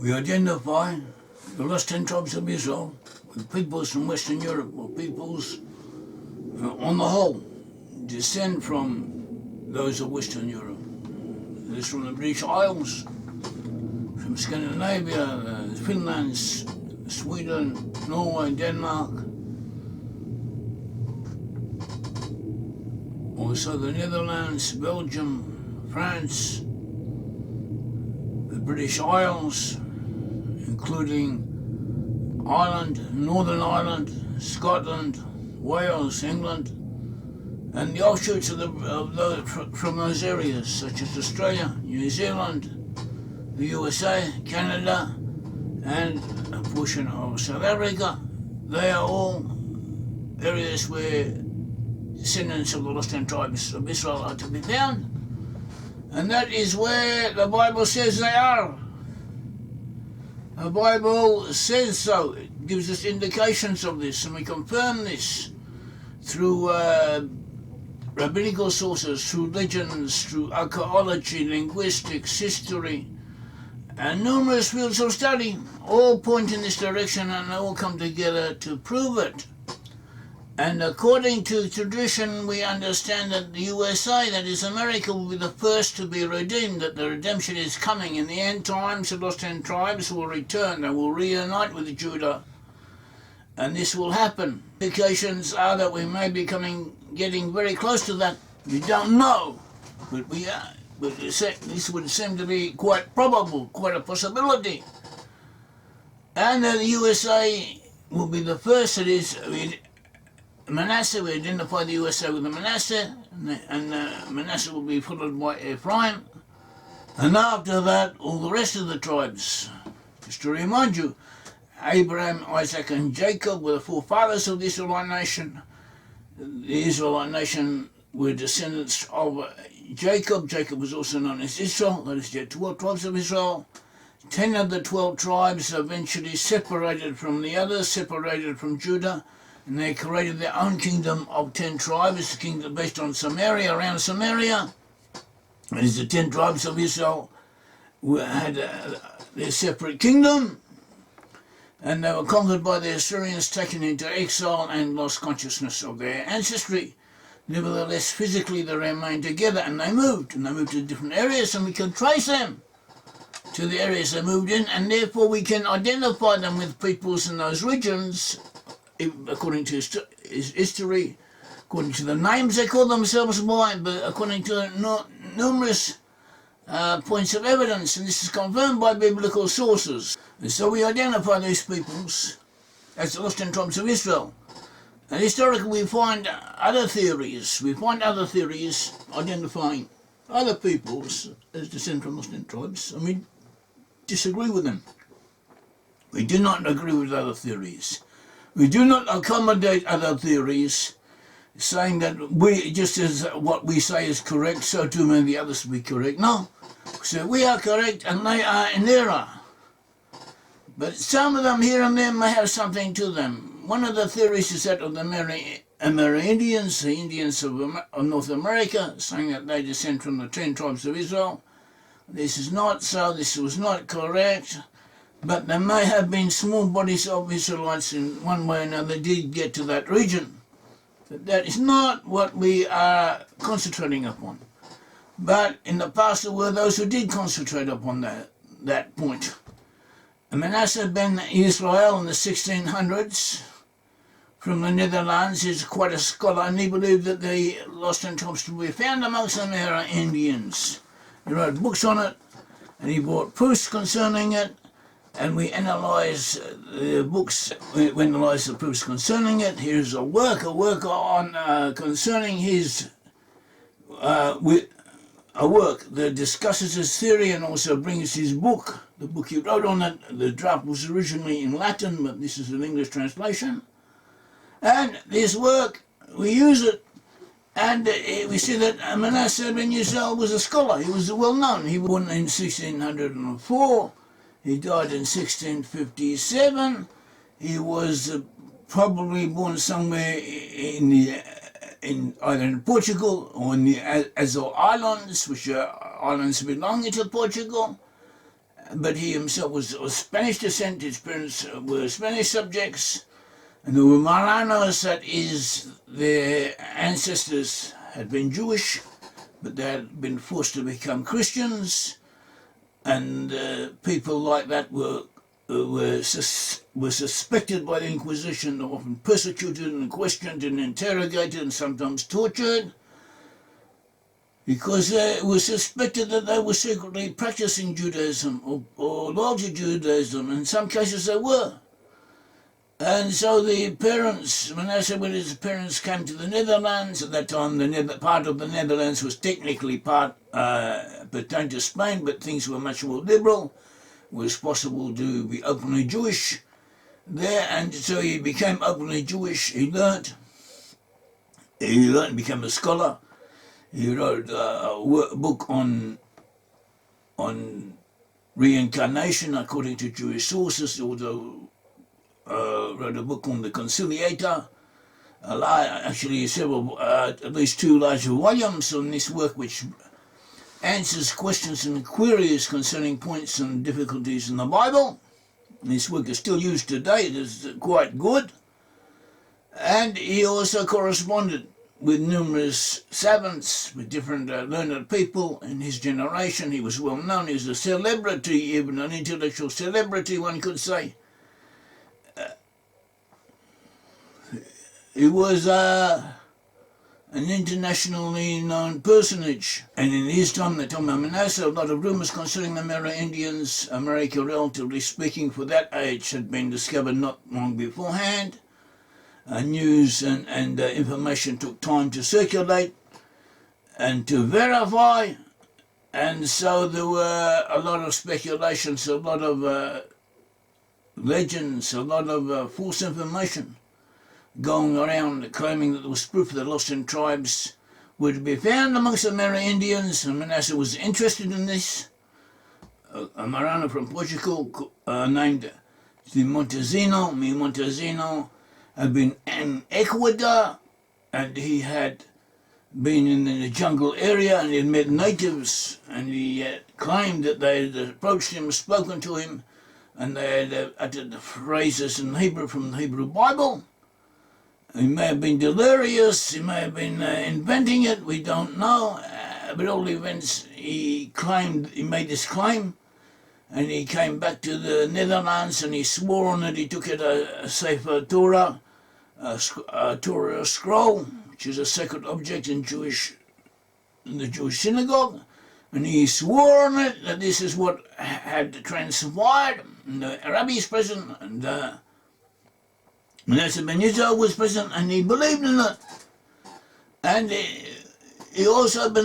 We identify the lost 10 tribes of Israel with peoples from Western Europe, or peoples on the whole descend from those of Western Europe. There's from the British Isles, from Scandinavia, Finland, Sweden, Norway, Denmark, also the Netherlands, Belgium, France, the British Isles, including Ireland, Northern Ireland, Scotland, Wales, England, and the offshoots from those areas, such as Australia, New Zealand, the USA, Canada, and a portion of South Africa. They are all areas where descendants of the lost 10 tribes of Israel are to be found, and that is where the Bible says they are. The Bible says so. It gives us indications of this, and we confirm this through rabbinical sources, through legends, through archaeology, linguistics, history, and numerous fields of study, all point in this direction, and they all come together to prove it. And according to tradition, we understand that the USA, that is America, will be the first to be redeemed, that the redemption is coming. In the end times, the lost 10 tribes will return. They will reunite with Judah. And this will happen. Indications are that we may be getting very close to that. We don't know, but we are. But this would seem to be quite probable, quite a possibility. And the USA will be the first. It is Manasseh. We identify the USA with the Manasseh, and Manasseh will be followed by Ephraim, and after that all the rest of the tribes. Just to remind you, Abraham, Isaac, and Jacob were the forefathers of the Israelite nation. The Israelite nation were descendants of Jacob. Jacob was also known as Israel. That is, the 12 tribes of Israel. 10 of the 12 tribes eventually separated from the others, separated from Judah, and they created their own kingdom of 10 tribes, a kingdom based on Samaria, around Samaria. That is, the 10 tribes of Israel had their separate kingdom, and they were conquered by the Assyrians, taken into exile, and lost consciousness of their ancestry. Nevertheless, physically they remained together, and they moved to different areas, and we can trace them to the areas they moved in, and therefore we can identify them with peoples in those regions, according to his history, according to the names they call themselves by, but according to numerous points of evidence, and this is confirmed by biblical sources. And so we identify these peoples as the lost 10 tribes of Israel. And historically we find other theories. We find other theories identifying other peoples as descend from lost 10 tribes, and we disagree with them. We do not agree with other theories. We do not accommodate other theories, saying that we, just as what we say is correct, so too may the others be correct. No. So we are correct and they are in error. But some of them here and there may have something to them. One of the theories is that of the Amerindians, the Indians of North America, saying that they descend from the 10 tribes of Israel. This is not so. This was not correct. But there may have been small bodies of Israelites in one way or another did get to that region. But that is not what we are concentrating upon. But in the past there were those who did concentrate upon that point. Manasseh ben Israel in the 1600s from the Netherlands is quite a scholar, and he believed that the lost 10 tribes to be found amongst the Amerindians. He wrote books on it, and he brought proofs concerning it, and we analyse the books, we analyse the proofs concerning it. Here's a work on concerning his a work that discusses his theory and also brings his book, the book he wrote on it. The draft was originally in Latin, but this is an English translation. And this work, we use it, and we see that Manasseh ben Israel was a scholar. He was well known. He was born in 1604. He died in 1657. He was probably born somewhere in either in Portugal or in the Azores Islands, which are islands belonging to Portugal. but he himself was of Spanish descent. His parents were Spanish subjects, and there were Maranos, that is, their ancestors had been Jewish, but they had been forced to become Christians, and people like that were suspected by the Inquisition, often persecuted and questioned and interrogated and sometimes tortured, because it was suspected that they were secretly practicing Judaism or largely Judaism. In some cases they were. And so the parents, Manasseh, when his parents came to the Netherlands, at that time part of the Netherlands was technically pertained to Spain, but things were much more liberal. It was possible to be openly Jewish there, and so he became openly Jewish. He learned, became a scholar. He wrote a book on reincarnation according to Jewish sources, although wrote a book on the Conciliator, actually several, at least 2 large volumes on this work, which answers questions and queries concerning points and difficulties in the Bible. This work is still used today. It is quite good. And he also corresponded with numerous savants, with different learned people in his generation. He was well known. He was a celebrity, even an intellectual celebrity, one could say. He was an internationally known personage, and in his time, the time of Manasseh, a lot of rumours concerning the Amerindians, America relatively speaking, for that age, had been discovered not long beforehand. News and information took time to circulate and to verify, and so there were a lot of speculations, a lot of legends, a lot of false information going around claiming that there was proof that lost in tribes were to be found amongst the Amerindians, and Manasseh was interested in this. A Marano from Portugal named Montezino had been in Ecuador, and he had been in the jungle area, and he had met natives, and he claimed that they had approached him, spoken to him, and they had uttered the phrases in Hebrew from the Hebrew Bible. He may have been delirious, he may have been inventing it, we don't know, but at all events he made this claim, and he came back to the Netherlands and he swore on it. He took it a Sefer Torah, a Torah scroll, which is a sacred object in the Jewish synagogue, and he swore on it that this is what had transpired. And the Rabbi's present, and Rabbi Menesseh was present, and he believed in it. And he also had the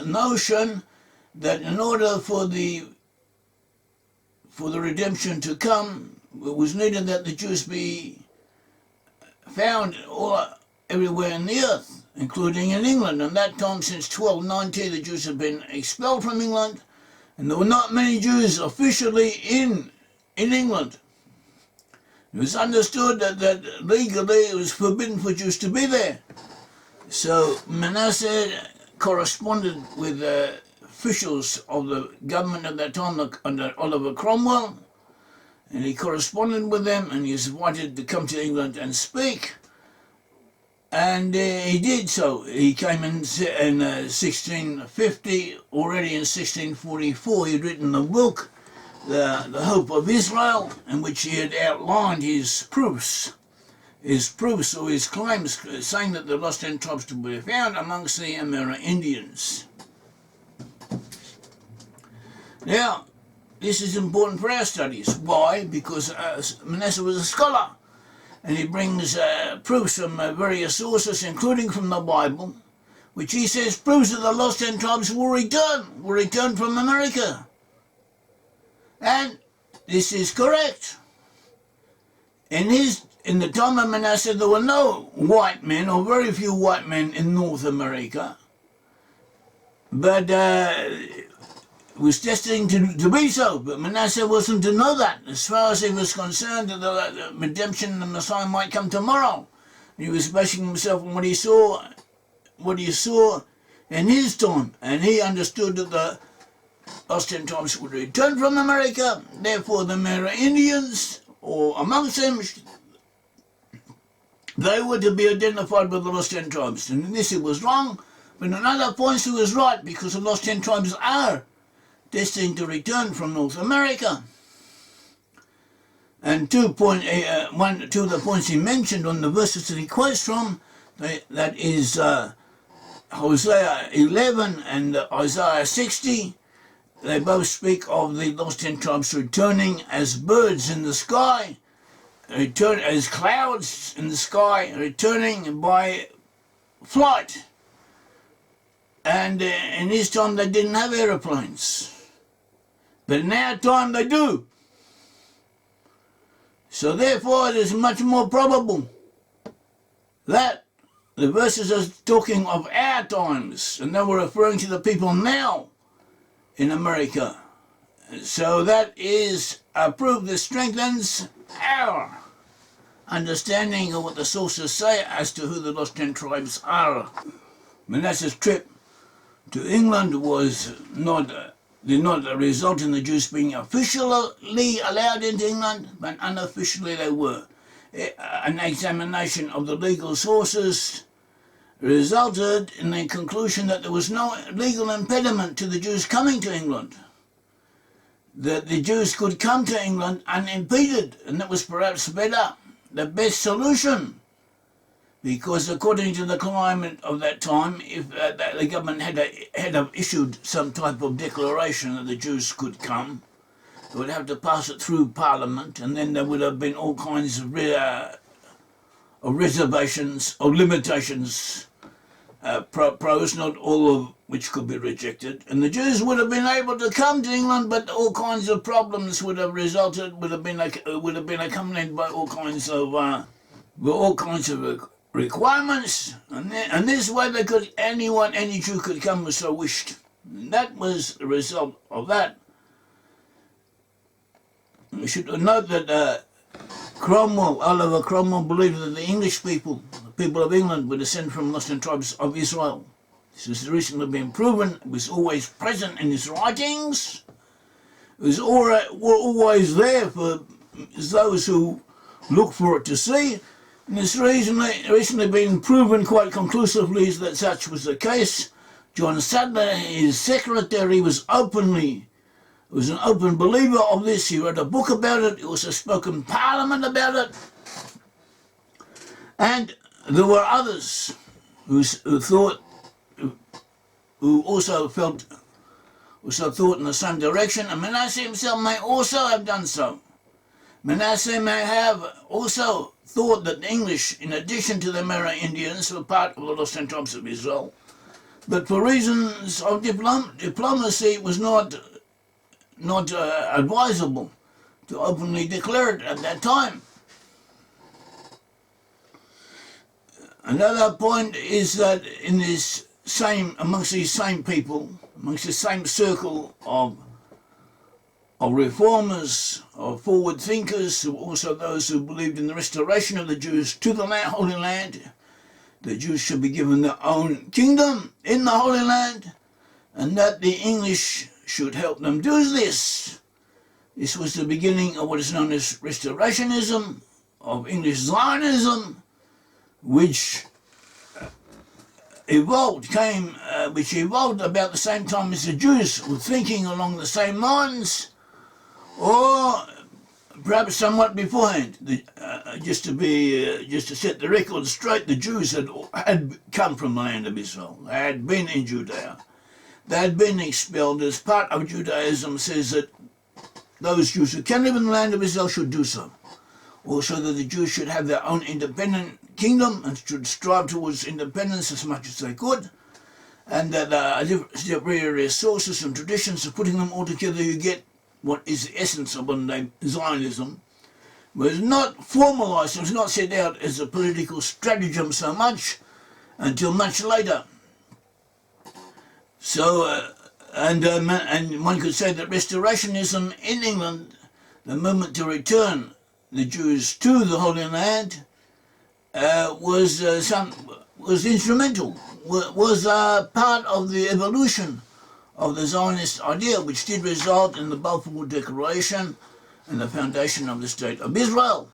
notion that in order for the redemption to come, it was needed that the Jews be found everywhere in the earth, including in England. And that time, since 1290, the Jews had been expelled from England, and there were not many Jews officially in England. It was understood that legally it was forbidden for Jews to be there. So Manasseh corresponded with officials of the government at that time, under Oliver Cromwell, and he corresponded with them, and he was invited to come to England and speak. And he did so. He came in 1650. Already in 1644 he had written a book, The Hope of Israel, in which he had outlined his proofs or his claims, saying that the lost 10 tribes to be found amongst the Amerindians. Now, this is important for our studies. Why? Because Manasseh was a scholar, and he brings proofs from various sources, including from the Bible, which he says proves that the lost 10 tribes will return from America. And this is correct. In the time of Manasseh, there were no white men, or very few white men in North America, but it was destined to be so. But Manasseh wasn't to know that. As far as he was concerned, that the redemption of the Messiah might come tomorrow. He was basing himself on what he saw in his time, and he understood that lost 10 tribes would return from America. Therefore, the Amerindians, or amongst them, they were to be identified with the lost 10 tribes. And in this it was wrong, but in other points it was right, because the lost 10 tribes are destined to return from North America. And two of the points he mentioned on the verses that he quotes from, that is Hosea 11 and Isaiah 60, they both speak of the lost 10 tribes returning as birds in the sky, return as clouds in the sky, returning by flight. And in his time they didn't have aeroplanes, but in our time they do. So therefore it is much more probable that the verses are talking of our times, and they were referring to the people now in America. So that is a proof that strengthens our understanding of what the sources say as to who the lost 10 tribes are. Manasseh's trip to England did not result in the Jews being officially allowed into England, but unofficially they were. An examination of the legal sources resulted in the conclusion that there was no legal impediment to the Jews coming to England, that the Jews could come to England unimpeded, and that was perhaps the best solution, because according to the climate of that time, if the government had issued some type of declaration that the Jews could come, they would have to pass it through Parliament, and then there would have been all kinds of reservations or limitations, pros, not all of which could be rejected, and the Jews would have been able to come to England, but all kinds of problems would have been accompanied by all kinds of requirements, and this way any Jew could come who so wished. And that was the result of that. We should note that Oliver Cromwell believed that the English people, the people of England, were descended from lost 10 tribes of Israel. This has recently been proven. It was always present in his writings. It was always there for those who look for it to see. And it's recently been proven quite conclusively that such was the case. John Sadler, his secretary, was an open believer of this. He wrote a book about it. He also spoke in Parliament about it. And there were others who also thought in the same direction, and Manasseh himself may also have done so. Manasseh may have also thought that the English, in addition to the Amerindians, were part of the lost 10 tribes of Israel, but for reasons of diplomacy it was not advisable to openly declare it at that time. Another point is that amongst these same people, amongst the same circle of reformers, of forward thinkers, also those who believed in the restoration of the Jews to the Holy Land, the Jews should be given their own kingdom in the Holy Land, and that the English should help them do this. This was the beginning of what is known as restorationism, of English Zionism, which evolved about the same time as the Jews were thinking along the same lines, or perhaps somewhat beforehand. Just to set the record straight, the Jews had come from the land of Israel. They had been in Judea. They had been expelled. As part of Judaism says that those Jews who can live in the land of Israel should do so. Also that the Jews should have their own independent kingdom and should strive towards independence as much as they could, and that various sources and traditions of putting them all together, you get what is the essence of modern-day Zionism. But it's not formalised, it's not set out as a political stratagem so much until much later. So, and one could say that restorationism in England, the movement to return the Jews to the Holy Land, was instrumental, was part of the evolution of the Zionist idea, which did result in the Balfour Declaration and the foundation of the State of Israel.